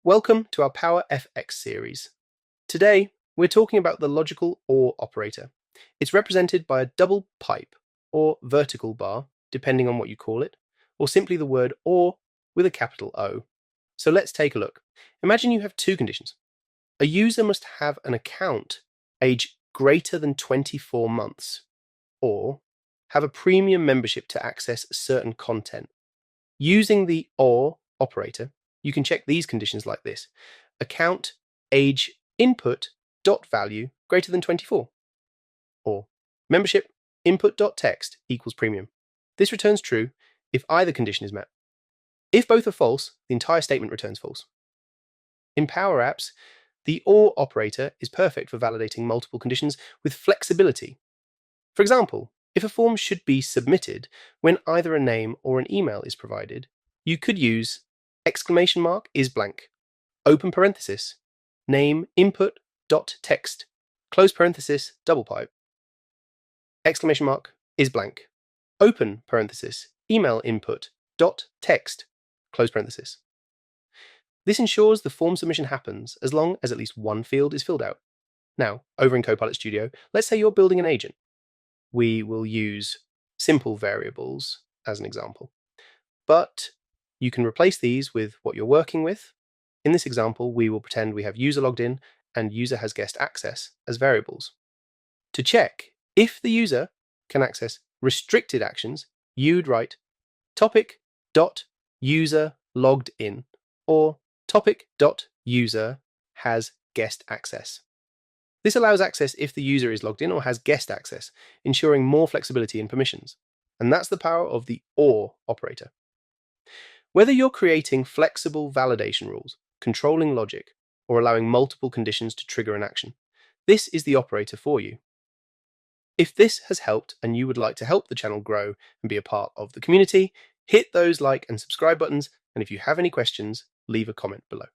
Welcome to our PowerFX series. Today, we're talking about the logical OR operator. It's represented by a double pipe, or vertical bar, depending on what you call it, or simply the word OR with a capital O. So let's take a look. Imagine you have two conditions. A user must have an account age greater than 24 months, or have a premium membership to access certain content. Using the OR operator, you can check these conditions like this. Account age input dot value greater than 24. Or membership input dot text equals premium. This returns true if either condition is met. If both are false, the entire statement returns false. In PowerApps, the OR operator is perfect for validating multiple conditions with flexibility. For example, if a form should be submitted when either a name or an email is provided, you could use exclamation mark is blank, open parenthesis, name input dot text, close parenthesis, double pipe, exclamation mark is blank, open parenthesis, email input dot text, close parenthesis. This ensures the form submission happens as long as at least one field is filled out. Now, over in Copilot Studio, let's say you're building an agent. We will use simple variables as an example, but you can replace these with what you're working with. In this example, we will pretend we have user logged in and user has guest access as variables. To check if the user can access restricted actions, you'd write topic.user logged in or topic.user has guest access. This allows access if the user is logged in or has guest access, ensuring more flexibility in permissions. And that's the power of the OR operator. Whether you're creating flexible validation rules, controlling logic, or allowing multiple conditions to trigger an action, this is the operator for you. If this has helped and you would like to help the channel grow and be a part of the community, hit those like and subscribe buttons, and if you have any questions, leave a comment below.